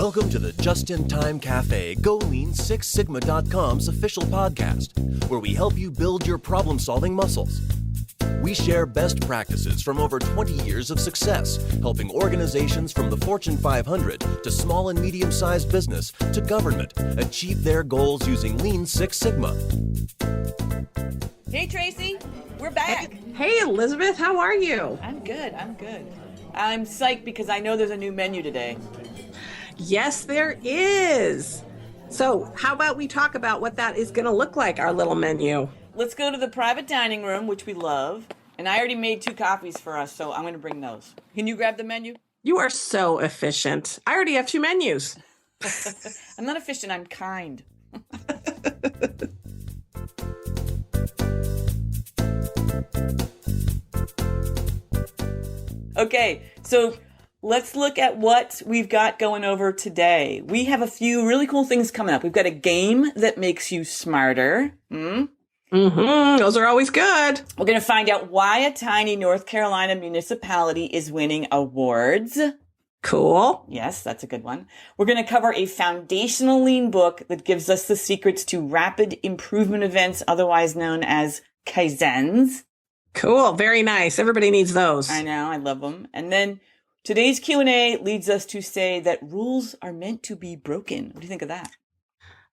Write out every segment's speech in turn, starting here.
Welcome to the Just in Time Cafe Go Lean Six Sigma.com's official podcast, where we help you build your problem-solving muscles. We share best practices from over 20 years of success, helping organizations from the Fortune 500 to small and medium-sized business to government achieve their goals using Lean Six Sigma. Hey, Tracy, we're back. Hey, Elizabeth, how are you? I'm good. I'm psyched because I know there's a new menu today. Yes, there is. So how about we talk about what that is going to look like, our little menu? Let's go to the private dining room, which we love. And I already made 2 coffees for us, so I'm going to bring those. Can you grab the menu? You are so efficient. I already have 2 menus. I'm not efficient, I'm kind. Okay, so let's look at what we've got going over today. We have a few really cool things coming up. We've got a game that makes you smarter. Those are always good. We're going to find out why a tiny North Carolina municipality is winning awards. Cool. Yes, that's a good one. We're going to cover a foundational lean book that gives us the secrets to rapid improvement events, otherwise known as Kaizens. Cool. Very nice. Everybody needs those. I know. I love them. And then today's Q&A leads us to say that rules are meant to be broken. What do you think of that?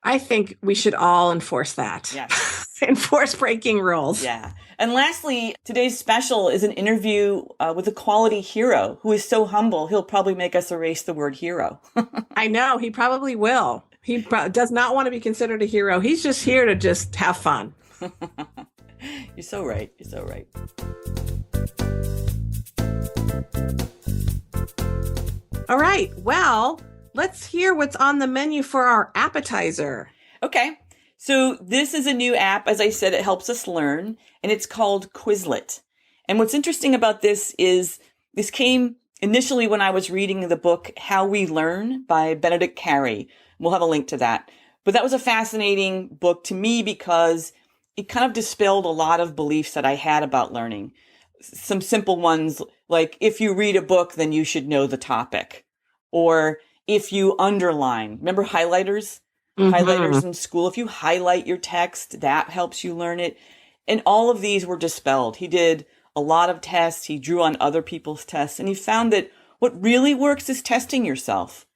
I think we should all enforce that. Yes. Enforce breaking rules. Yeah. And lastly, today's special is an interview with a quality hero who is so humble, he'll probably make us erase the word hero. I know. He probably will. He does not want to be considered a hero. He's just here to just have fun. You're so right. You're so right. All right. Well, let's hear what's on the menu for our appetizer. Okay. So this is a new app. As I said, it helps us learn, and it's called Quizlet. And what's interesting about this is this came initially when I was reading the book How We Learn by Benedict Carey. We'll have a link to that. But that was a fascinating book to me because it kind of dispelled a lot of beliefs that I had about learning. Some simple ones like if you read a book, then you should know the topic. Or if you underline, remember highlighters? Highlighters in school. If you highlight your text, that helps you learn it. And all of these were dispelled. He did a lot of tests. He drew on other people's tests. And he found that what really works is testing yourself.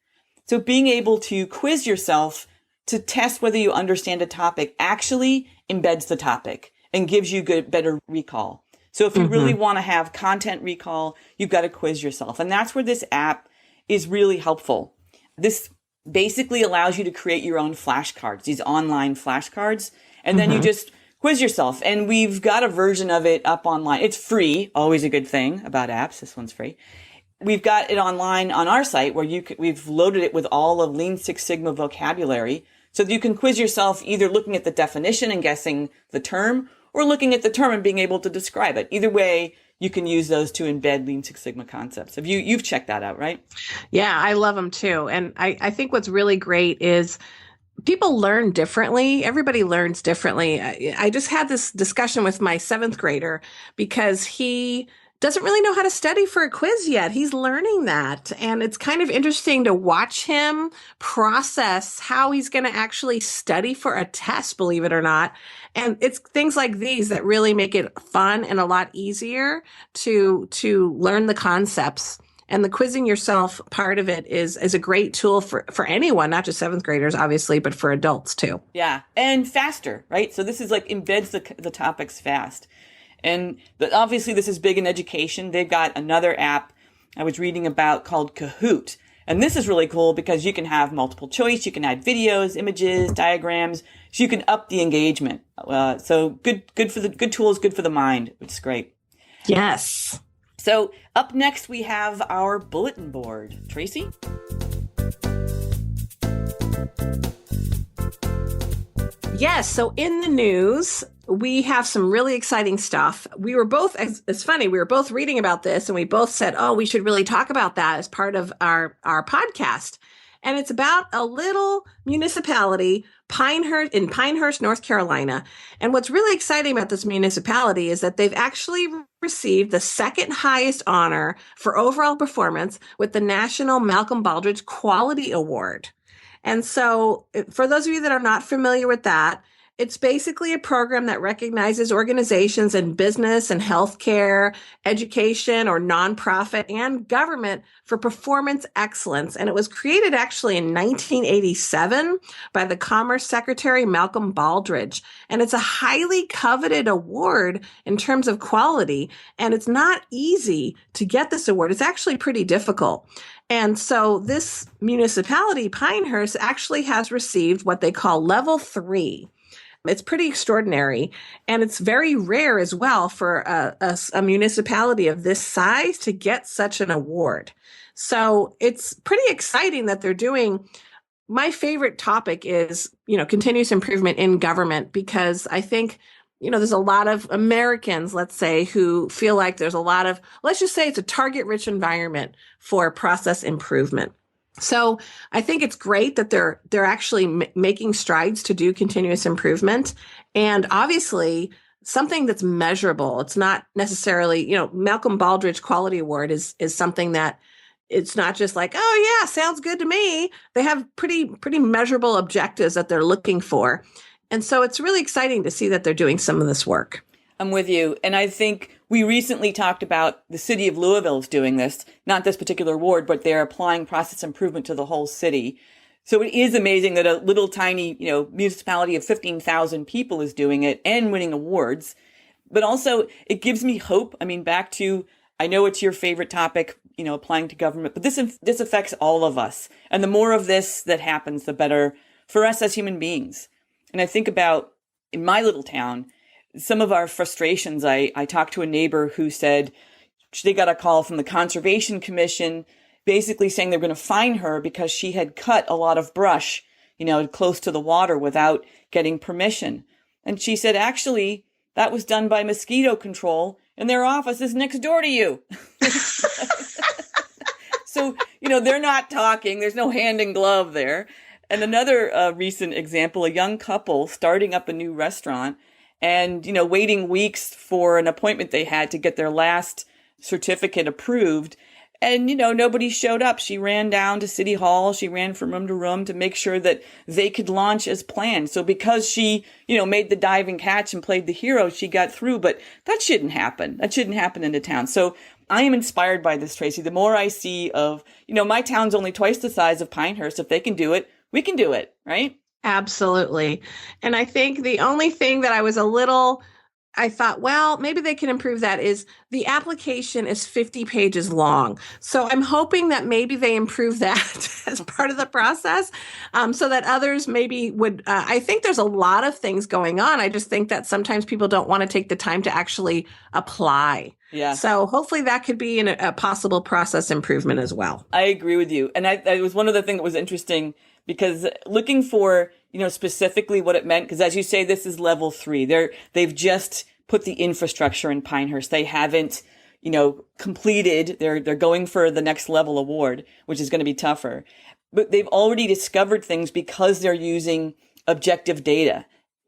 So being able to quiz yourself to test whether you understand a topic actually embeds the topic and gives you better recall. So if you really want to have content recall, you've got to quiz yourself. And that's where this app is really helpful. This basically allows you to create your own flashcards, these online flashcards, and then you just quiz yourself. And we've got a version of it up online. It's free, always a good thing about apps. This one's free. We've got it online on our site where we've loaded it with all of Lean Six Sigma vocabulary so that you can quiz yourself either looking at the definition and guessing the term or looking at the term and being able to describe it. Either way, you can use those to embed Lean Six Sigma concepts. You've checked that out, right? Yeah, I love them too. And I think what's really great is people learn differently. Everybody learns differently. I just had this discussion with my 7th grader because he doesn't really know how to study for a quiz yet. He's learning that. And it's kind of interesting to watch him process how he's going to actually study for a test, believe it or not. And it's things like these that really make it fun and a lot easier to learn the concepts. And the quizzing yourself part of it is a great tool for anyone, not just 7th graders, obviously, but for adults too. Yeah. And faster, right? So this is like embeds the topics fast. And obviously this is big in education. They've got another app I was reading about called Kahoot. And this is really cool because you can have multiple choice. You can add videos, images, diagrams. So you can up the engagement. So good tools, good for the mind, which is great. Yes. So up next, we have our bulletin board. Tracy? Yes. So in the news, we have some really exciting stuff. We were both, it's funny, we were both reading about this and we both said, oh, we should really talk about that as part of our podcast. And it's about a little municipality, Pinehurst, North Carolina. And what's really exciting about this municipality is that they've actually received the second highest honor for overall performance with the National Malcolm Baldrige Quality Award. And so for those of you that are not familiar with that, it's basically a program that recognizes organizations in business and healthcare, education, or nonprofit and government for performance excellence. And it was created actually in 1987 by the Commerce Secretary, Malcolm Baldrige. And it's a highly coveted award in terms of quality. And it's not easy to get this award. It's actually pretty difficult. And so this municipality, Pinehurst, actually has received what they call level 3. It's pretty extraordinary, and it's very rare as well for a municipality of this size to get such an award. So it's pretty exciting that they're doing. My favorite topic is, continuous improvement in government, because I think, there's a lot of Americans, let's say, who feel like there's a lot of, let's just say it's a target-rich environment for process improvement. So I think it's great that they're actually making strides to do continuous improvement, and obviously something that's measurable. It's not necessarily, Malcolm Baldrige Quality Award is something that it's not just like, oh yeah, sounds good to me. They have pretty measurable objectives that they're looking for. And so it's really exciting to see that they're doing some of this work. I'm with you. And I think we recently talked about the city of Louisville is doing this, not this particular award, but they're applying process improvement to the whole city. So it is amazing that a little tiny, municipality of 15,000 people is doing it and winning awards. But also it gives me hope. I mean, back to, I know it's your favorite topic, applying to government, but this affects all of us. And the more of this that happens, the better for us as human beings. And I think about in my little town, some of our frustrations. I talked to a neighbor who said they got a call from the Conservation Commission basically saying they're going to fine her because she had cut a lot of brush, close to the water without getting permission. And she said, actually, that was done by mosquito control and their office is next door to you. So, they're not talking. There's no hand in glove there. And another recent example, a young couple starting up a new restaurant and, waiting weeks for an appointment they had to get their last certificate approved. And, nobody showed up. She ran down to City Hall. She ran from room to room to make sure that they could launch as planned. So because she, made the diving catch and played the hero, she got through. But that shouldn't happen. That shouldn't happen in a town. So I am inspired by this, Tracy. The more I see of, my town's only twice the size of Pinehurst. If they can do it, we can do it, right? Absolutely. And I think the only thing that I thought, well, maybe they can improve that is the application is 50 pages long. So I'm hoping that maybe they improve that as part of the process so that others maybe would. I think there's a lot of things going on. I just think that sometimes people don't want to take the time to actually apply. Yeah. So hopefully that could be a possible process improvement as well. I agree with you. And I was one of the things that was interesting because looking for, specifically what it meant, because as you say, this is level 3. They've just put the infrastructure in Pinehurst. They haven't, completed. They're going for the next level award, which is going to be tougher. But they've already discovered things because they're using objective data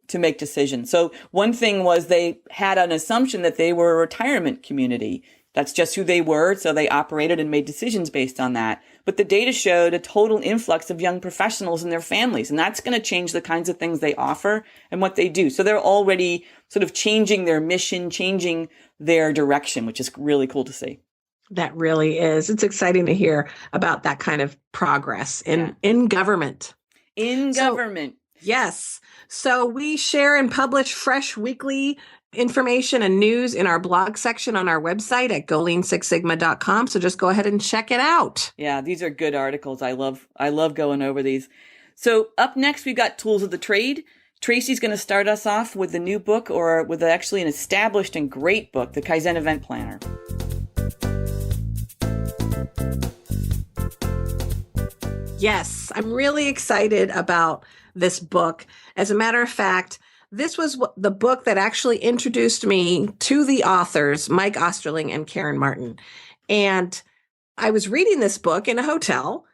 to make decisions. So one thing was they had an assumption that they were a retirement community. That's just who they were. So they operated and made decisions based on that. But the data showed a total influx of young professionals and their families. And that's going to change the kinds of things they offer and what they do. So they're already sort of changing their mission, changing their direction, which is really cool to see. That really is. It's exciting to hear about that kind of progress in government. In government. Yes. So we share and publish fresh weekly information and news in our blog section on our website at golean6sigma.com. So just go ahead and check it out. Yeah, these are good articles. I love going over these. So up next, we've got Tools of the Trade. Tracy's going to start us off with the new book, or with actually an established and great book, the Kaizen Event Planner. Yes, I'm really excited about this book. As a matter of fact, this was the book that actually introduced me to the authors, Mike Osterling and Karen Martin. And I was reading this book in a hotel,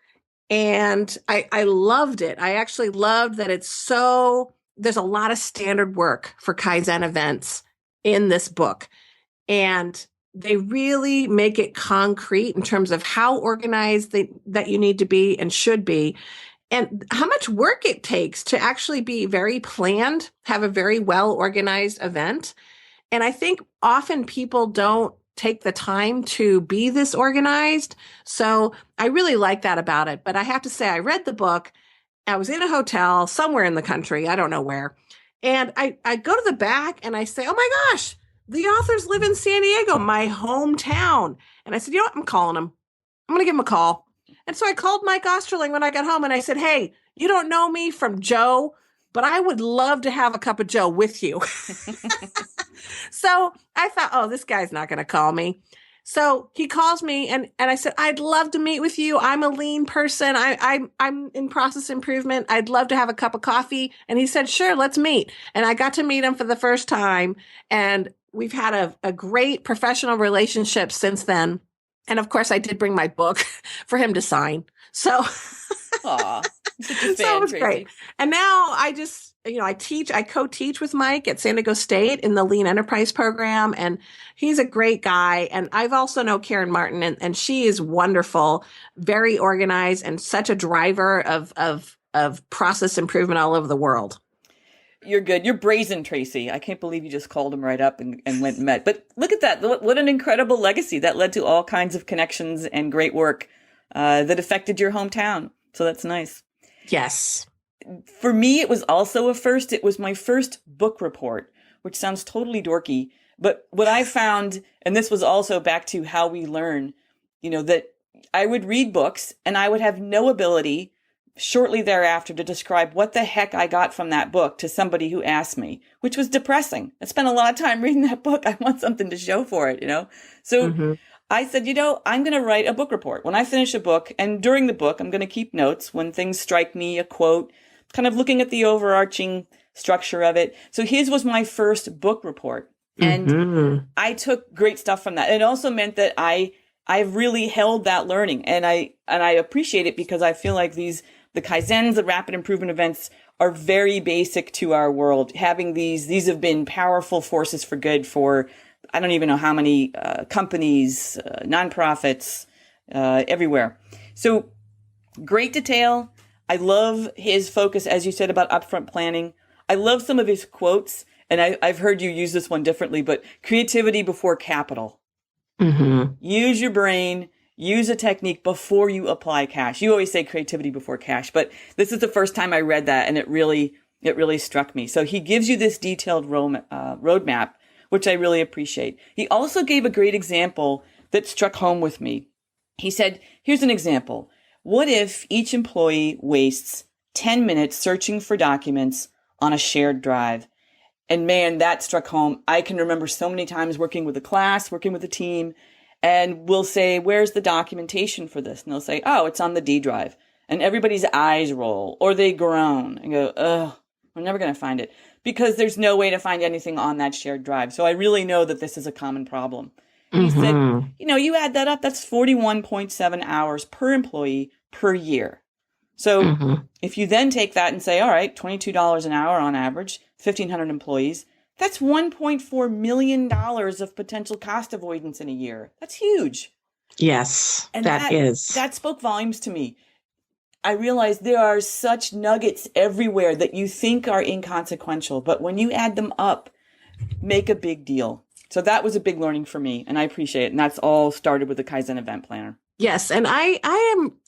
And I loved it. I actually loved that there's a lot of standard work for Kaizen events in this book. And they really make it concrete in terms of how organized that you need to be and should be, and how much work it takes to actually be very planned, have a very well organized event. And I think often people don't take the time to be this organized. So I really like that about it. But I have to say, I read the book. I was in a hotel somewhere in the country, I don't know where. And I go to the back and I say, oh my gosh, the authors live in San Diego, my hometown. And I said, you know what? I'm calling them. I'm going to give them a call. And so I called Mike Osterling when I got home and I said, hey, you don't know me from Joe, but I would love to have a cup of Joe with you. So I thought, oh, this guy's not going to call me. So he calls me and I said, I'd love to meet with you. I'm a lean person. I'm in process improvement. I'd love to have a cup of coffee. And he said, sure, let's meet. And I got to meet him for the first time. And we've had a great professional relationship since then. And of course, I did bring my book for him to sign. So, Aw, such a fan, so it was Tracy. great. And now I just, I co-teach with Mike at San Diego State in the Lean Enterprise program. And he's a great guy. And I've also know Karen Martin, and she is wonderful, very organized, and such a driver of process improvement all over the world. You're good. You're brazen, Tracy. I can't believe you just called him right up and went and met. But look at that. What an incredible legacy. That led to all kinds of connections and great work that affected your hometown. So that's nice. Yes. For me, it was also a first. It was my first book report, which sounds totally dorky. But what I found, and this was also back to how we learn, that I would read books and I would have no ability shortly thereafter to describe what the heck I got from that book to somebody who asked me, which was depressing. I spent a lot of time reading that book. I want something to show for it, So I said, I'm going to write a book report. When I finish a book, and during the book, I'm going to keep notes when things strike me, a quote, kind of looking at the overarching structure of it. So his was my first book report. And I took great stuff from that. It also meant that I really held that learning, and I appreciate it because I feel like the Kaizens, the rapid improvement events, are very basic to our world. Having these have been powerful forces for good for, I don't even know how many companies, nonprofits, everywhere. So great detail. I love his focus, as you said, about upfront planning. I love some of his quotes, and I've heard you use this one differently, but creativity before capital. Use your brain. Use a technique before you apply cash. You always say creativity before cash, but this is the first time I read that, and it really struck me. So he gives you this detailed roadmap, which I really appreciate. He also gave a great example that struck home with me. He said, here's an example. What if each employee wastes 10 minutes searching for documents on a shared drive? And man, that struck home. I can remember so many times working with a class, working with a team, and we'll say, where's the documentation for this? And they'll say, oh, it's on the D drive. And everybody's eyes roll or they groan and go, ugh, we're never going to find it because there's no way to find anything on that shared drive. So I really know that this is a common problem. And he said, you add that up, that's 41.7 hours per employee per year. So if you then take that and say, all right, $22 an hour on average, 1,500 employees, that's $1.4 million of potential cost avoidance in a year. That's huge. Yes, and that spoke volumes to me. I realized there are such nuggets everywhere that you think are inconsequential, but when you add them up, make a big deal. So that was a big learning for me, and I appreciate it. And that's all started with the Kaizen event planner. Yes, and I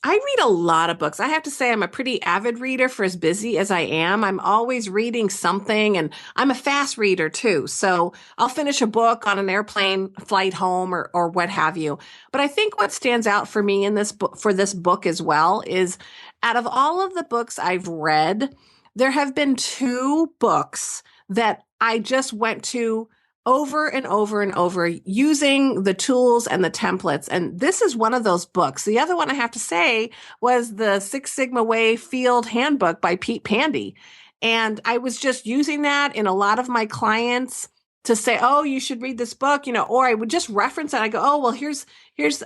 read a lot of books. I have to say I'm a pretty avid reader for as busy as I am. I'm always reading something, and I'm a fast reader too. So I'll finish a book on an airplane flight home or what have you. But I think what stands out for me in this book, for this book as well, is out of all of the books I've read, there have been two books that I just went to over and over and over using the tools and the templates. And this is one of those books. The other one I have to say was the Six Sigma Way Field Handbook by Pete Pandy. And I was just using that in a lot of my clients to say, oh, you should read this book, or I would just reference it. I go, oh, well, here's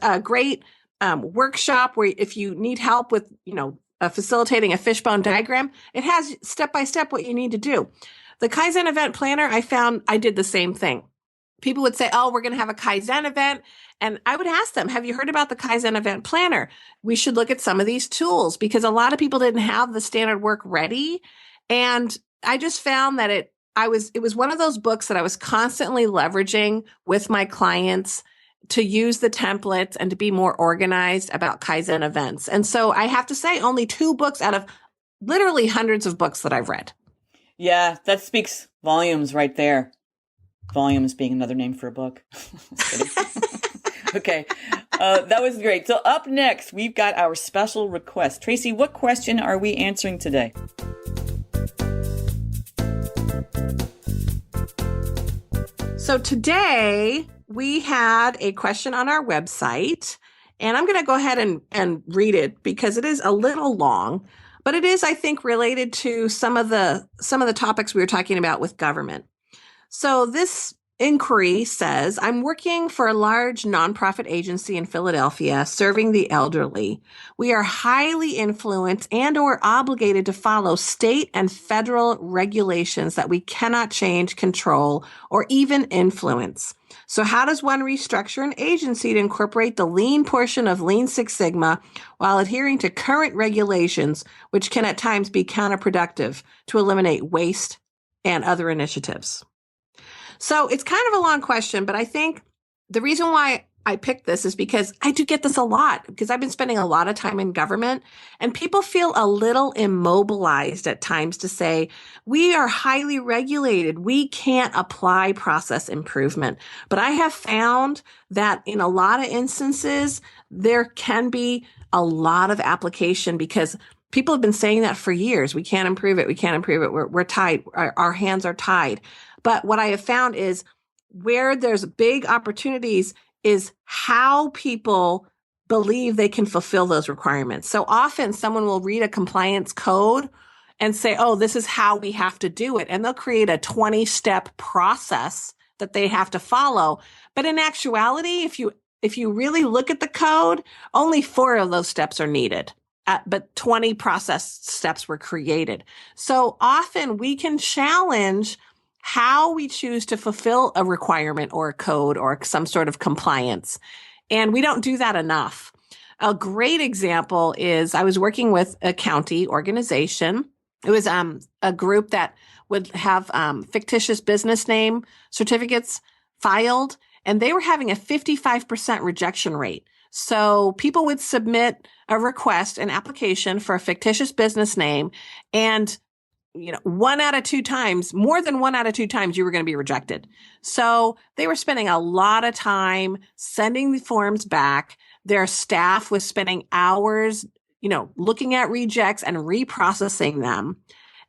a great workshop where if you need help with, facilitating a fishbone diagram, it has step-by-step what you need to do. The Kaizen event planner, I found I did the same thing. People would say, oh, we're going to have a Kaizen event. And I would ask them, have you heard about the Kaizen event planner? We should look at some of these tools because a lot of people didn't have the standard work ready. And I just found that it was one of those books that I was constantly leveraging with my clients to use the templates and to be more organized about Kaizen events. And so I have to say only 2 books out of literally hundreds of books that I've read. Yeah, that speaks volumes right there. Volumes being another name for a book. Okay, that was great. So up next, we've got our special request. Tracy, what question are we answering today? So today we had a question on our website, and I'm going to go ahead and read it because it is a little long, but it is, I think, related to some of the topics we were talking about with government. So this inquiry says, I'm working for a large nonprofit agency in Philadelphia serving the elderly. We are highly influenced and or obligated to follow state and federal regulations that we cannot change, control, or even influence. So how does one restructure an agency to incorporate the lean portion of Lean Six Sigma while adhering to current regulations, which can at times be counterproductive to eliminate waste and other initiatives? So it's kind of a long question, but I think the reason why I picked this is because I do get this a lot because I've been spending a lot of time in government and people feel a little immobilized at times to say, we are highly regulated. We can't apply process improvement. But I have found that in a lot of instances, there can be a lot of application because people have been saying that for years. We can't improve it. We can't improve it. We're tied. Our hands are tied. But what I have found is where there's big opportunities is how people believe they can fulfill those requirements. So often someone will read a compliance code and say, oh, this is how we have to do it. And they'll create a 20-step process that they have to follow. But in actuality, if you really look at the code, only 4 of those steps are needed. But 20 process steps were created. So often we can challenge how we choose to fulfill a requirement or a code or some sort of compliance. And we don't do that enough. A great example is I was working with a county organization. It was a group that would have fictitious business name certificates filed, and they were having a 55% rejection rate. So people would submit a request, an application for a fictitious business name, and 1 out of 2 times, more than 1 out of 2 times, you were going to be rejected. So they were spending a lot of time sending the forms back. Their staff was spending hours, looking at rejects and reprocessing them.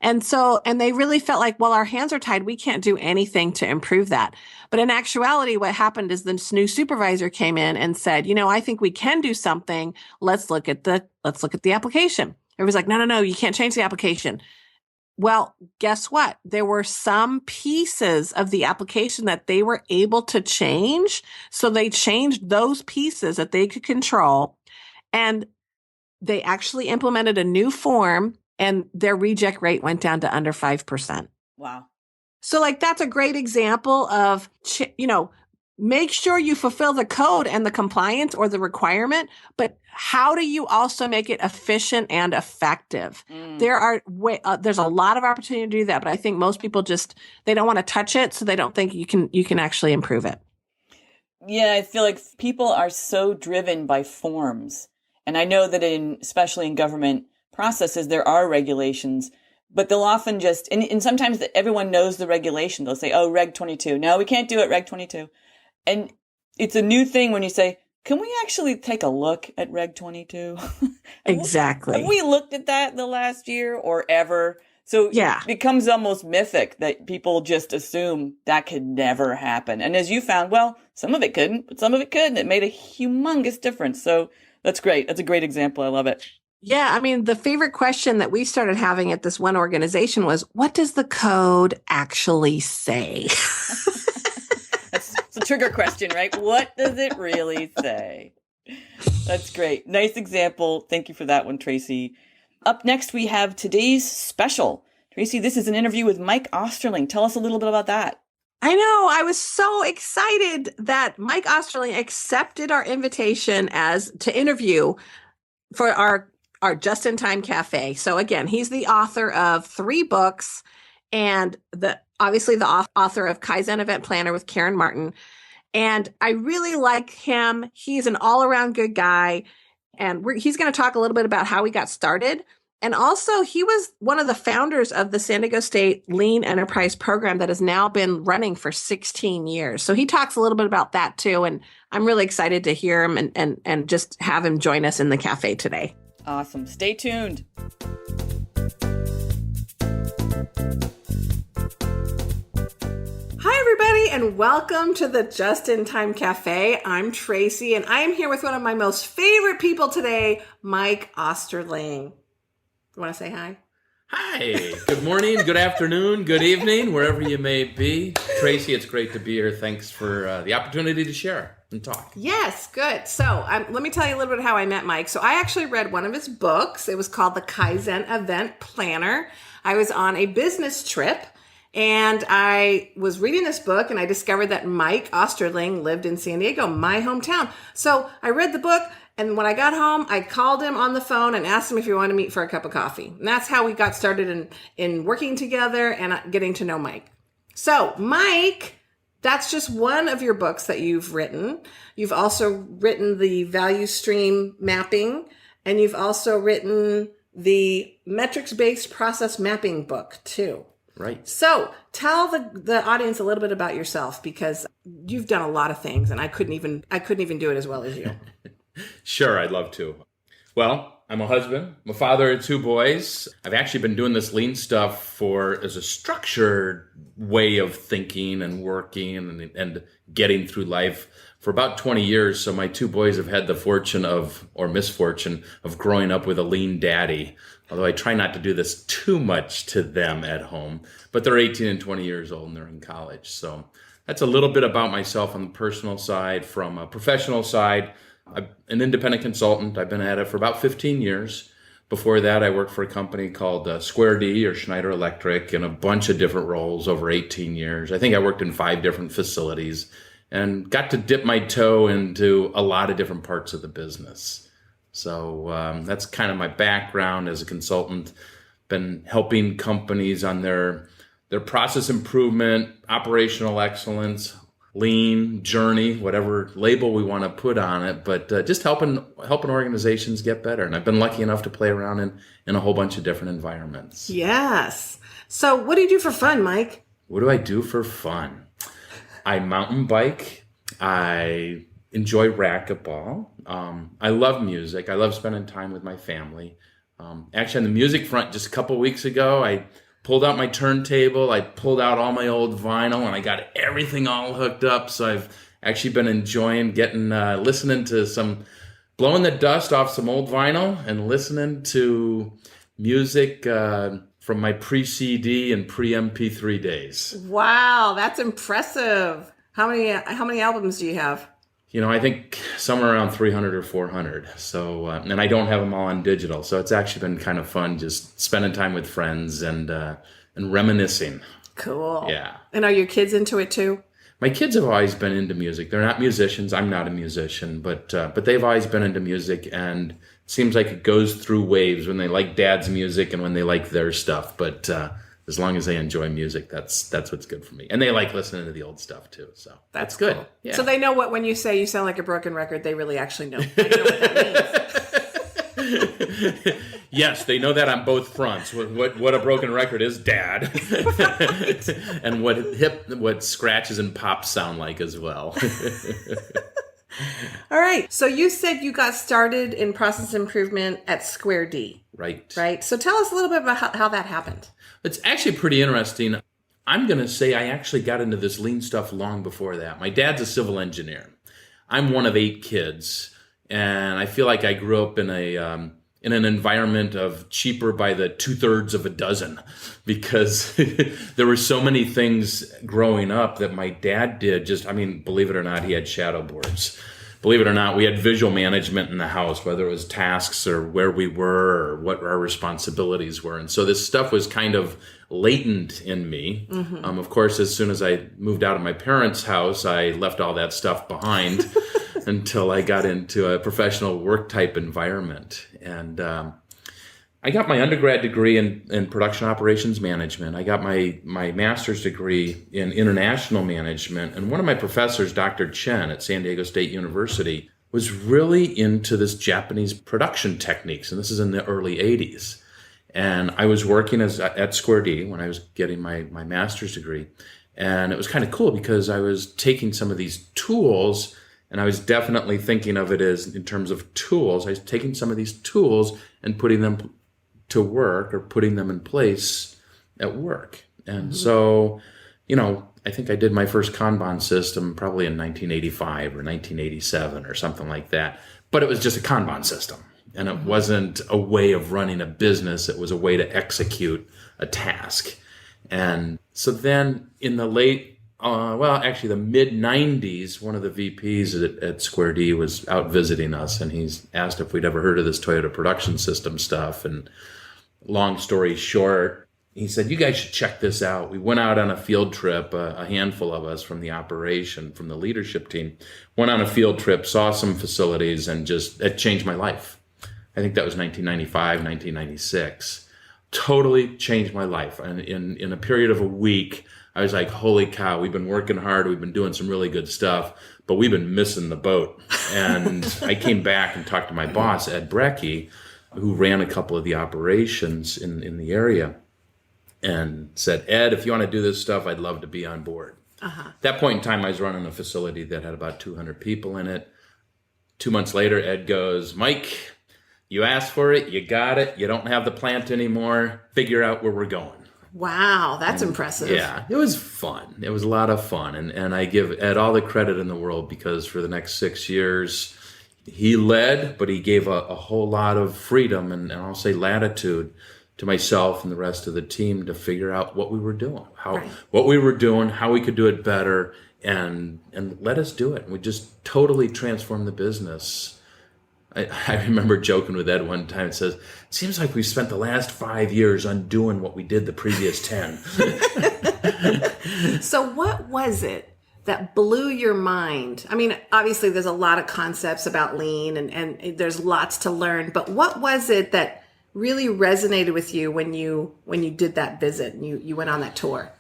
And they really felt like, well, our hands are tied. We can't do anything to improve that. But in actuality, what happened is this new supervisor came in and said, I think we can do something. Let's look at the application. Everybody's like, no, you can't change the application. Well, guess what? There were some pieces of the application that they were able to change. So they changed those pieces that they could control. And they actually implemented a new form and their reject rate went down to under 5%. Wow. So that's a great example of, make sure you fulfill the code and the compliance or the requirement, but how do you also make it efficient and effective? There's a lot of opportunity to do that, but I think most people they don't want to touch it, so they don't think you can actually improve it. Yeah, I feel like people are so driven by forms. And I know that especially in government processes, there are regulations, but they'll often and sometimes everyone knows the regulation. They'll say, oh, Reg 22. No, we can't do it, Reg 22. And it's a new thing when you say, can we actually take a look at Reg 22? Exactly. Have we looked at that in the last year or ever? So yeah. It becomes almost mythic that people just assume that could never happen. And as you found, well, some of it couldn't, but some of it could. And it made a humongous difference. So that's great. That's a great example. I love it. Yeah. I mean, the favorite question that we started having at this one organization was, what does the code actually say? It's a trigger question, right? What does it really say? That's great. Nice example. Thank you for that one, Tracy. Up next, we have today's special. Tracy, this is an interview with Mike Osterling. Tell us a little bit about that. I know. I was so excited that Mike Osterling accepted our invitation to interview for our Just-in-Time Cafe. So again, he's the author of 3 books and obviously the author of Kaizen Event Planner with Karen Martin. And I really like him. He's an all-around good guy. And he's going to talk a little bit about how he got started. And also, he was one of the founders of the San Diego State Lean Enterprise Program that has now been running for 16 years. So he talks a little bit about that too. And I'm really excited to hear him and just have him join us in the cafe today. Awesome. Stay tuned. Hi, everybody, and welcome to the Just-in-Time Cafe. I'm Tracy, and I am here with one of my most favorite people today, Mike Osterling. You want to say hi? Hi. Good morning, good afternoon, good evening, wherever you may be. Tracy, it's great to be here. Thanks for the opportunity to share and talk. Yes, good. So let me tell you a little bit how I met Mike. So I actually read one of his books. It was called The Kaizen Event Planner. I was on a business trip, and I was reading this book, and I discovered that Mike Osterling lived in San Diego, my hometown. So I read the book. And when I got home, I called him on the phone and asked him if he wanted to meet for a cup of coffee. And that's how we got started in working together and getting to know Mike. So, Mike, that's just one of your books that you've written. You've also written the value stream mapping, and you've also written the metrics-based process mapping book, too. Right. So tell the audience a little bit about yourself, because you've done a lot of things, and I couldn't even do it as well as you. Sure, I'd love to. Well, I'm a husband. I'm a father of 2 boys. I've actually been doing this lean stuff as a structured way of thinking and working and getting through life for about 20 years. So my 2 boys have had the fortune or misfortune of growing up with a lean daddy. Although I try not to do this too much to them at home. But they're 18 and 20 years old and they're in college. So that's a little bit about myself on the personal side. From a professional side, I'm an independent consultant. I've been at it for about 15 years. Before that, I worked for a company called Square D or Schneider Electric in a bunch of different roles over 18 years. I think I worked in 5 different facilities and got to dip my toe into a lot of different parts of the business. So that's kind of my background as a consultant. Been helping companies on their process improvement, operational excellence, lean journey, whatever label we want to put on it, but just helping organizations get better. And I've been lucky enough to play around in a whole bunch of different environments. Yes. So what do you do for fun, Mike? What do I do for fun? I mountain bike. I enjoy racquetball. I love music. I love spending time with my family. Actually, on the music front, just a couple weeks ago, I pulled out my turntable, I pulled out all my old vinyl, and I got everything all hooked up. So I've actually been enjoying listening to blowing the dust off some old vinyl and listening to music from my pre-CD and pre-MP3 days. Wow, that's impressive. How many albums do you have? I think somewhere around 300 or 400. So, and I don't have them all on digital. So it's actually been kind of fun just spending time with friends and reminiscing. Cool. Yeah. And are your kids into it too? My kids have always been into music. They're not musicians. I'm not a musician, but they've always been into music, and it seems like it goes through waves when they like dad's music and when they like their stuff. But as long as they enjoy music, that's what's good for me. And they like listening to the old stuff too. So that's good. Cool. Yeah. So they know when you say you sound like a broken record, they really actually know. They know what that means. Yes, they know that on both fronts. What a broken record is, Dad, and what scratches and pops sound like as well. All right. So you said you got started in process improvement at Square D. Right. Right. So tell us a little bit about how that happened. It's actually pretty interesting. I'm going to say I actually got into this lean stuff long before that. My dad's a civil engineer. I'm one of 8 kids, and I feel like I grew up in an environment of cheaper by the 2/3 of a dozen, because there were so many things growing up that my dad did. Believe it or not, he had shadow boards. believe it or not, we had visual management in the house, whether it was tasks or where we were or what our responsibilities were. And so this stuff was kind of latent in me. Of course, as soon as I moved out of my parents' house, I left all that stuff behind until I got into a professional work type environment. And I got my undergrad degree in production operations management. I got my master's degree in international management. And one of my professors, Dr. Chen at San Diego State University, was really into this Japanese production techniques. And this is in the early 80s. And I was working at Square D when I was getting my master's degree. And it was kind of cool because I was taking some of these tools, and I was definitely thinking of it as in terms of tools. I was taking some of these tools and putting them to work or putting them in place at work. And so, I think I did my first Kanban system probably in 1985 or 1987 or something like that. But it was just a Kanban system. And it wasn't a way of running a business. It was a way to execute a task. And so then in the the mid 90s, one of the VPs at Square D was out visiting us, and he's asked if we'd ever heard of this Toyota production system stuff. And long story short, he said, you guys should check this out. We went out on a field trip, a handful of us from the operation, from the leadership team, went on a field trip, saw some facilities, and it changed my life. I think that was 1995, 1996. Totally changed my life. And in a period of a week, I was like, holy cow, we've been working hard. We've been doing some really good stuff, but we've been missing the boat. And I came back and talked to my boss, Ed Brecky, who ran a couple of the operations in the area, and said, Ed, if you want to do this stuff, I'd love to be on board. At that point in time, I was running a facility that had about 200 people in it. 2 months later, Ed goes, Mike, you asked for it, you got it, you don't have the plant anymore, figure out where we're going. Wow, that's impressive. Yeah, it was fun. It was a lot of fun. And I give Ed all the credit in the world, because for the next 6 years, he led, but he gave a whole lot of freedom and I'll say latitude to myself and the rest of the team to figure out what we were doing, how we could do it better, and let us do it. And we just totally transformed the business. I remember joking with Ed one time. It says, it seems like we spent the last 5 years undoing what we did the previous 10. So what was it that blew your mind? I mean, obviously there's a lot of concepts about lean and there's lots to learn, but what was it that really resonated with you when you did that visit and you went on that tour?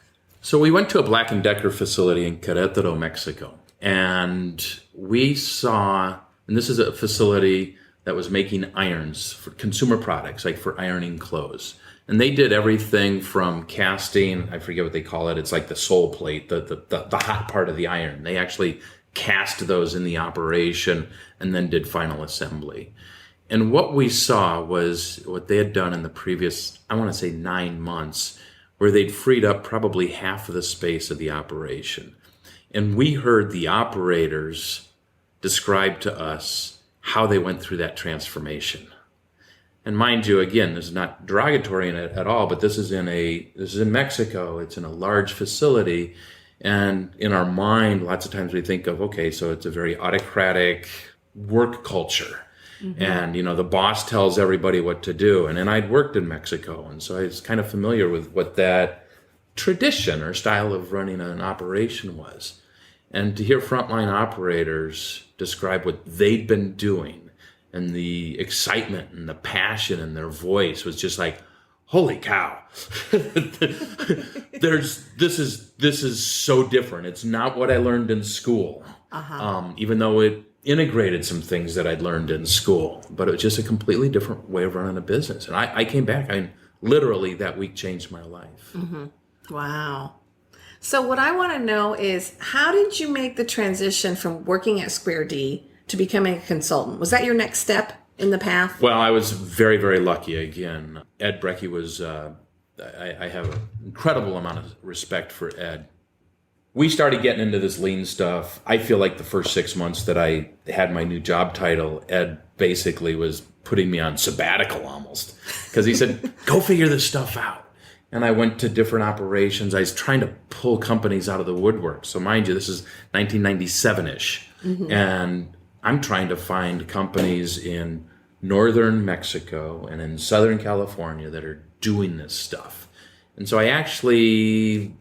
So we went to a Black & Decker facility in Querétaro, Mexico, and we saw, and this is a facility that was making irons for consumer products, like for ironing clothes. And they did everything from casting, I forget what they call it. It's like the sole plate, the hot part of the iron. They actually cast those in the operation and then did final assembly. And what we saw was what they had done in the previous, I want to say 9 months, where they'd freed up probably half of the space of the operation. And we heard the operators describe to us how they went through that transformation. And mind you, again, this is not derogatory in it at all, but this is in Mexico. It's in a large facility. And in our mind, lots of times we think of, okay, so it's a very autocratic work culture. Mm-hmm. And, the boss tells everybody what to do. And I'd worked in Mexico. And so I was kind of familiar with what that tradition or style of running an operation was. And to hear frontline operators describe what they'd been doing, and the excitement and the passion in their voice was just like, holy cow. This is so different. It's not what I learned in school. Even though it integrated some things that I'd learned in school, but it was just a completely different way of running a business. And I came back, literally that week changed my life. Mm-hmm. Wow. So what I want to know is, how did you make the transition from working at Square D to becoming a consultant? Was that your next step in the path? Well, I was very, very lucky. Again, Ed Brecky was, I have an incredible amount of respect for Ed. We started getting into this lean stuff. I feel like the first 6 months that I had my new job title, Ed basically was putting me on sabbatical almost, because he said, go figure this stuff out. And I went to different operations. I was trying to pull companies out of the woodwork. So mind you, this is 1997-ish. Mm-hmm. And I'm trying to find companies in northern Mexico and in Southern California that are doing this stuff. And so I actually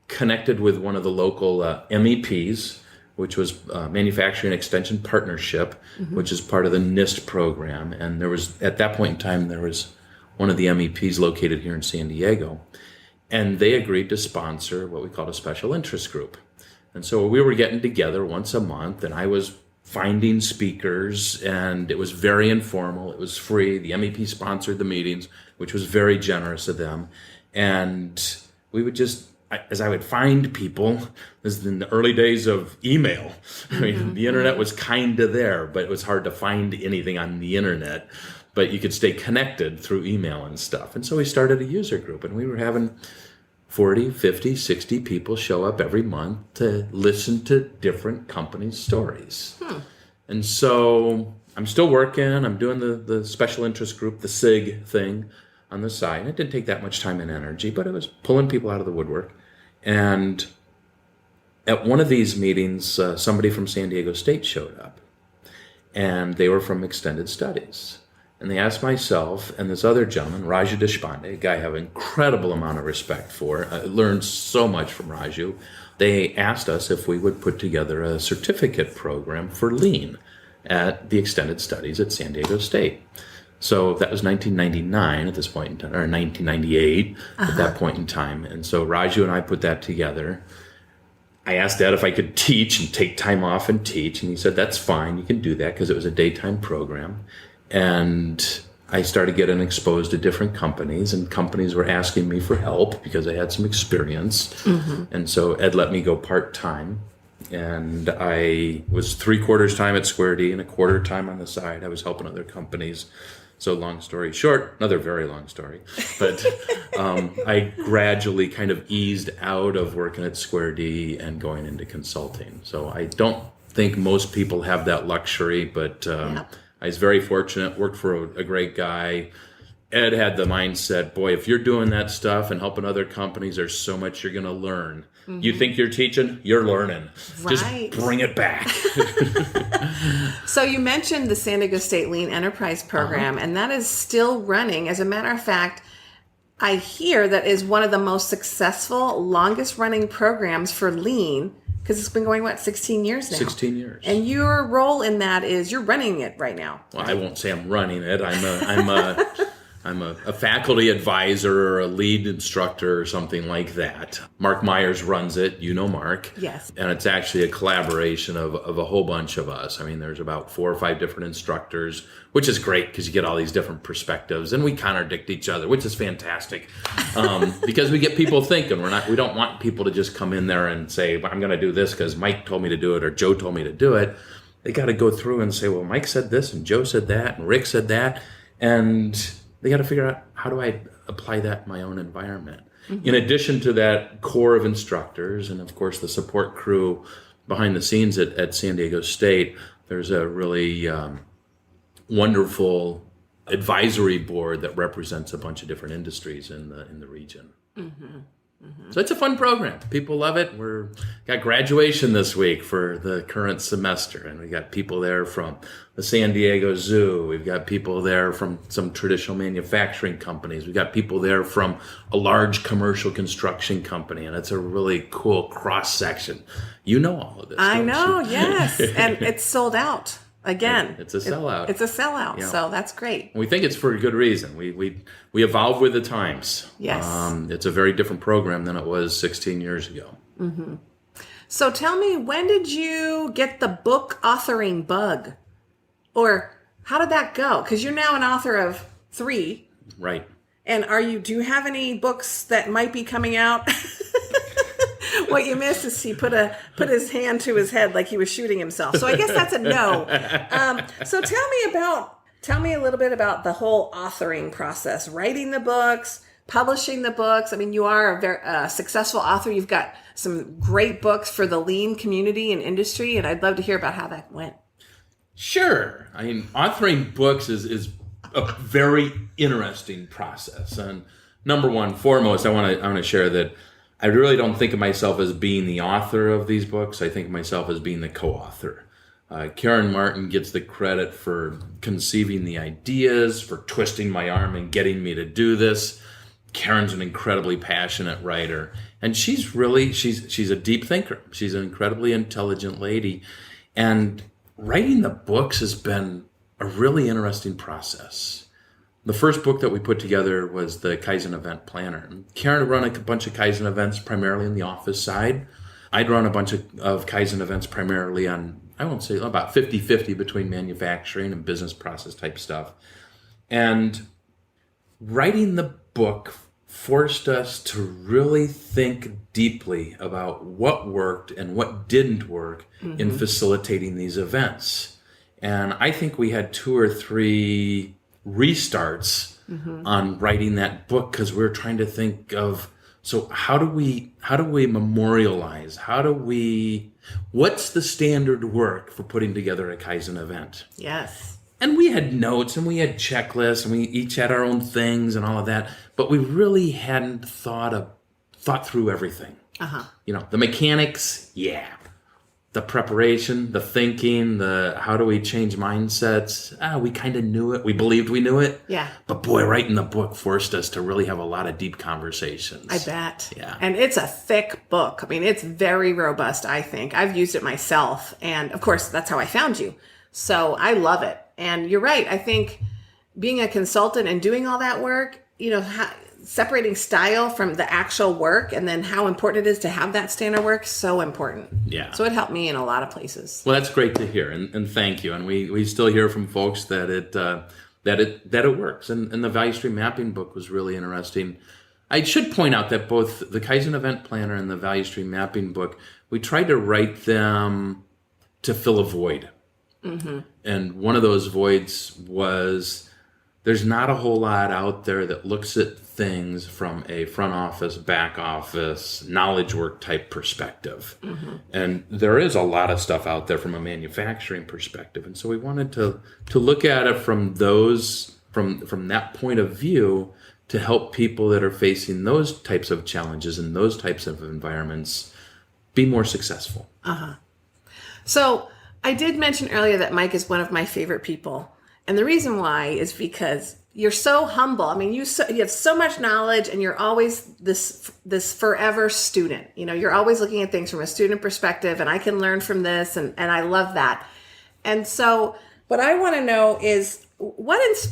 connected with one of the local MEPs, which was Manufacturing Extension Partnership, which is part of the NIST program. And there was, at that point in time, there was one of the MEPs located here in San Diego. And they agreed to sponsor what we called a special interest group. And so we were getting together once a month, and I was finding speakers, and it was very informal. It was free. The MEP sponsored the meetings, which was very generous of them. And we would just, as I would find people, this is in the early days of email. I mean, the internet was kind of there, but it was hard to find anything on the internet. But you could stay connected through email and stuff. And so we started a user group, and we were having 40, 50, 60 people show up every month to listen to different companies' stories. And so I'm still working. I'm doing the special interest group, the SIG thing on the side. It didn't take that much time and energy, but it was pulling people out of the woodwork. And at one of these meetings, somebody from San Diego State showed up, and they were from Extended Studies. And they asked myself and this other gentleman, Raju Deshpande, a guy I have an incredible amount of respect for. I learned so much from Raju. They asked us if we would put together a certificate program for Lean at the Extended Studies at San Diego State. So that was 1999 at this point in time, or 1998 at that point in time. And so Raju and I put that together. I asked Dad if I could teach and take time off and teach. And he said, that's fine. You can do that, because it was a daytime program. And I started getting exposed to different companies, and companies were asking me for help because I had some experience. And so Ed let me go part-time, and I was 3/4 time at Square D and 1/4 time on the side. I was helping other companies. So long story short, another very long story, but I gradually kind of eased out of working at Square D and going into consulting. So I don't think most people have that luxury, but I was very fortunate, worked for a great guy. Ed had the mindset, boy, if you're doing that stuff and helping other companies, there's so much you're going to learn. You think you're teaching, you're learning. Right. Just bring it back. So you mentioned the San Diego State Lean Enterprise Program, and that is still running. As a matter of fact, I hear that is one of the most successful, longest running programs for Lean, because it's been going, 16 years now? 16 years. And your role in that is you're running it right now. Well, I won't say I'm running it. I'm a faculty advisor or a lead instructor or something like that. Mark Myers runs it. You know Mark. Yes. And it's actually a collaboration of a whole bunch of us. I mean, there's about 4 or 5 different instructors, which is great because you get all these different perspectives, and we contradict each other, which is fantastic because we get people thinking. We don't want people to just come in there and say, well, I'm going to do this because Mike told me to do it or Joe told me to do it. They got to go through and say, well, Mike said this and Joe said that and Rick said that. And they got to figure out, how do I apply that in my own environment? In addition to that core of instructors and, of course, the support crew behind the scenes at San Diego State, there's a really wonderful advisory board that represents a bunch of different industries in the region. So it's a fun program. People love it. We're got graduation this week for the current semester, and we got people there from the San Diego Zoo. We've got people there from some traditional manufacturing companies. We've got people there from a large commercial construction company, and it's a really cool cross section. You know all of this. I know, you? yes, and it's sold out. Again, it's a sellout. It's a sellout, Yeah. so that's great. We think it's for a good reason. We evolve with the times. Yes. It's a very different program than it was 16 years ago. So tell me, when did you get the book authoring bug? Or how did that go? Because you're now an author of 3. Right. And do you have any books that might be coming out? What you missed is he put his hand to his head like he was shooting himself. So I guess that's a no. So tell me a little bit about the whole authoring process, writing the books, publishing the books. I mean, you are a very successful author. You've got some great books for the lean community and industry, and I'd love to hear about how that went. Sure. I mean, authoring books is a very interesting process. And number one, foremost, I want to share that I really don't think of myself as being the author of these books. I think of myself as being the co-author. Karen Martin gets the credit for conceiving the ideas, for twisting my arm and getting me to do this. Karen's an incredibly passionate writer, and she's a deep thinker. She's an incredibly intelligent lady, and writing the books has been a really interesting process. The first book that we put together was the Kaizen Event Planner. Karen had run a bunch of Kaizen events primarily in the office side. I'd run a bunch of Kaizen events primarily on, I won't say, about 50-50 between manufacturing and business process type stuff. And writing the book forced us to really think deeply about what worked and what didn't work in facilitating these events. And I think we had 2 or 3 restarts on writing that book because we were trying to think of, so how do we memorialize? What's the standard work for putting together a Kaizen event? Yes. And we had notes and we had checklists and we each had our own things and all of that, but we really hadn't thought through everything. The mechanics, yeah. The preparation, the thinking, the how do we change mindsets? We kind of knew it. We believed we knew it. Yeah. But boy, writing the book forced us to really have a lot of deep conversations. I bet. Yeah. And it's a thick book. I mean, it's very robust, I think. I've used it myself. And of course, that's how I found you. So I love it. And you're right. I think being a consultant and doing all that work, separating style from the actual work and then how important it is to have that standard work, so important. Yeah. So it helped me in a lot of places. Well, that's great to hear. And thank you. And we still hear from folks that it works. And the value stream mapping book was really interesting. I should point out that both the Kaizen Event Planner and the value stream mapping book, we tried to write them to fill a void. And one of those voids was there's not a whole lot out there that looks at things from a front office, back office, knowledge work type perspective. And there is a lot of stuff out there from a manufacturing perspective. And so we wanted to look at it from that point of view to help people that are facing those types of challenges and those types of environments be more successful. So I did mention earlier that Mike is one of my favorite people. And the reason why is because you're so humble. I mean, you have so much knowledge and you're always this forever student. You're always looking at things from a student perspective and I can learn from this and I love that. And so what I want to know is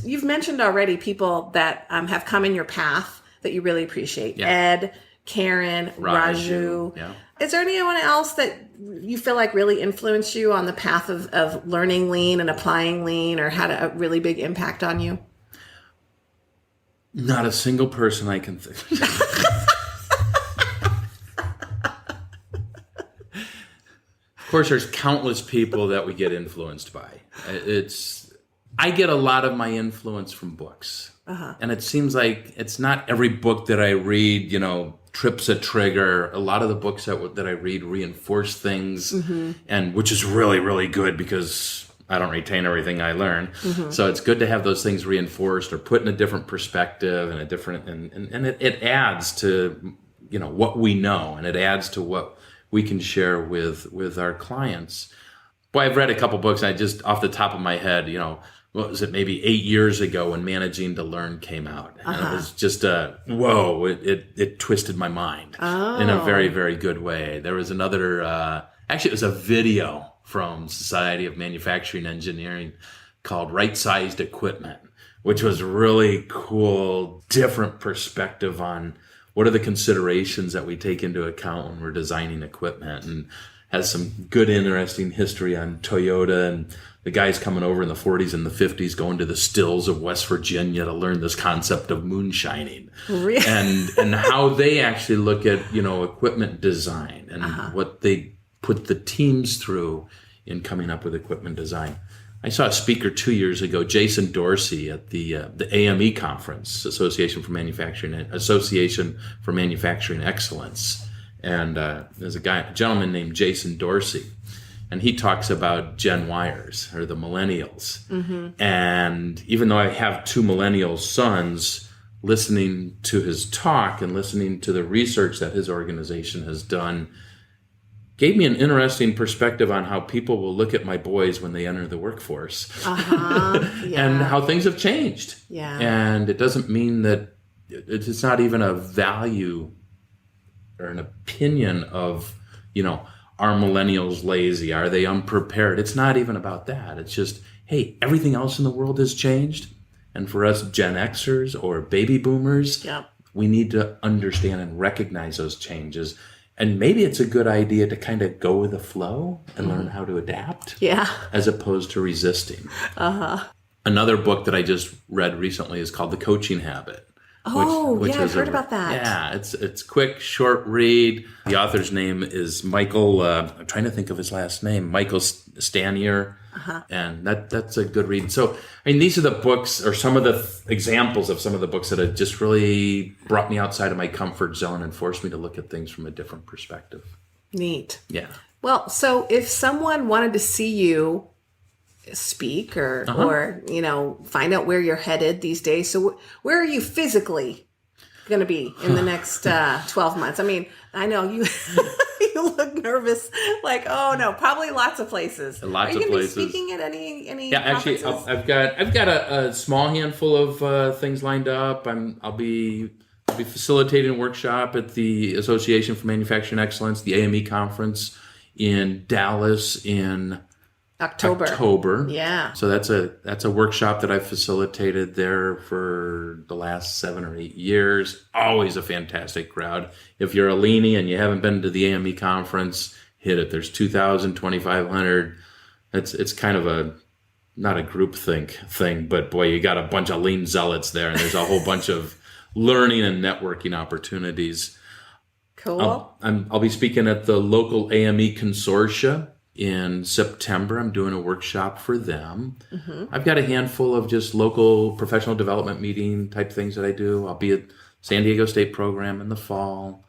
you've mentioned already people that have come in your path that you really appreciate. Yeah. Ed, Karen, Raju. Yeah. Is there anyone else that you feel like really influenced you on the path of learning lean and applying lean or had a really big impact on you? Not a single person I can think of. Of course, there's countless people that we get influenced by. I get a lot of my influence from books. And it seems like it's not every book that I read, trips a trigger. A lot of the books that I read reinforce things, and which is really, really good because I don't retain everything I learn. So it's good to have those things reinforced or put in a different perspective and it adds to, what we know, and it adds to what we can share with our clients. Boy, I've read a couple books. I just off the top of my head, what was it, maybe 8 years ago when Managing to Learn came out. And it was just whoa, it twisted my mind in a very, very good way. There was another, actually it was a video from Society of Manufacturing Engineering called Right-Sized Equipment, which was really cool, different perspective on what are the considerations that we take into account when we're designing equipment, and has some good, interesting history on Toyota and the guys coming over in the 40s and the 50s going to the stills of West Virginia to learn this concept of moonshining. Really? and how they actually look at, equipment design and what they put the teams through in coming up with equipment design. I saw a speaker 2 years ago, Jason Dorsey, at the AME conference, Association for Manufacturing Excellence. And there's a gentleman named Jason Dorsey, and he talks about Gen Yers, or the millennials. And even though I have 2 millennial sons, listening to his talk and listening to the research that his organization has done, gave me an interesting perspective on how people will look at my boys when they enter the workforce. Yeah. And how things have changed. Yeah. And it doesn't mean that it's not even a value or an opinion of, are millennials lazy? Are they unprepared? It's not even about that. It's just, hey, everything else in the world has changed. And for us Gen Xers or baby boomers, we need to understand and recognize those changes. And maybe it's a good idea to kind of go with the flow and learn how to adapt. Yeah. As opposed to resisting. Another book that I just read recently is called The Coaching Habit. Which I've heard about that. Yeah, it's quick, short read. The author's name is Michael, I'm trying to think of his last name, Michael Stanier. And that's a good read. So, these are the books or some of the examples of some of the books that have just really brought me outside of my comfort zone and forced me to look at things from a different perspective. Neat. Yeah. Well, so if someone wanted to see you speak or find out where you're headed these days, so where are you physically going to be in the next 12 months? I know you you look nervous, like, oh no, probably lots of places. Are you going to be speaking at any actually conferences? I've got a small handful of things lined up. I'll be facilitating a workshop at the Association for Manufacturing Excellence, the AME conference in Dallas in October. Yeah. So that's a workshop that I've facilitated there for the last 7 or 8 years. Always a fantastic crowd. If you're a leanie and you haven't been to the AME conference, hit it. There's 2,000, 2,500. It's kind of not a groupthink thing, but boy, you got a bunch of lean zealots there, and there's a whole bunch of learning and networking opportunities. Cool. I'll be speaking at the local AME consortia in September. I'm doing a workshop for them. I've got a handful of just local professional development meeting type things that I do. I'll be at San Diego State program in the fall,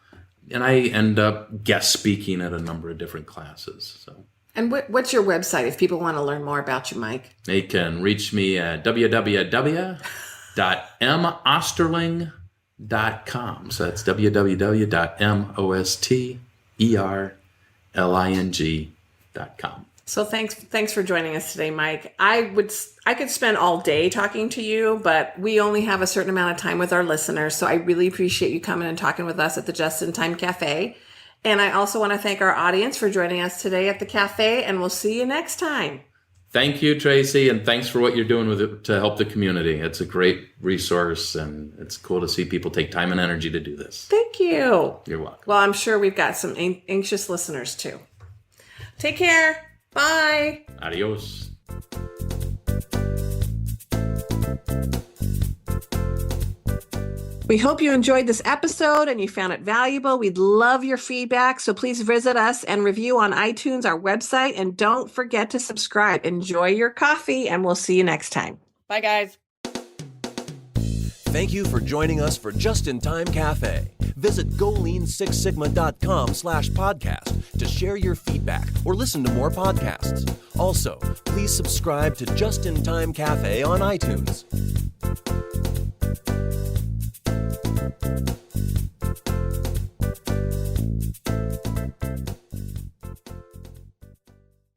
and I end up guest speaking at a number of different classes. So. And what's your website if people want to learn more about you, Mike? They can reach me at www.mosterling.com. So that's www.mosterling.com. So thanks for joining us today, Mike. I could spend all day talking to you, but we only have a certain amount of time with our listeners. So I really appreciate you coming and talking with us at the Just in Time Cafe. And I also want to thank our audience for joining us today at the cafe, and we'll see you next time. Thank you, Tracy, and thanks for what you're doing with it to help the community. It's a great resource, and it's cool to see people take time and energy to do this. Thank you. You're welcome. Well, I'm sure we've got some anxious listeners too. Take care. Bye. Adios. We hope you enjoyed this episode and you found it valuable. We'd love your feedback, so please visit us and review on iTunes, our website, and don't forget to subscribe. Enjoy your coffee, and we'll see you next time. Bye, guys. Thank you for joining us for Just in Time Cafe. Visit golean6sigma.com/podcast to share your feedback or listen to more podcasts. Also, please subscribe to Just in Time Cafe on iTunes.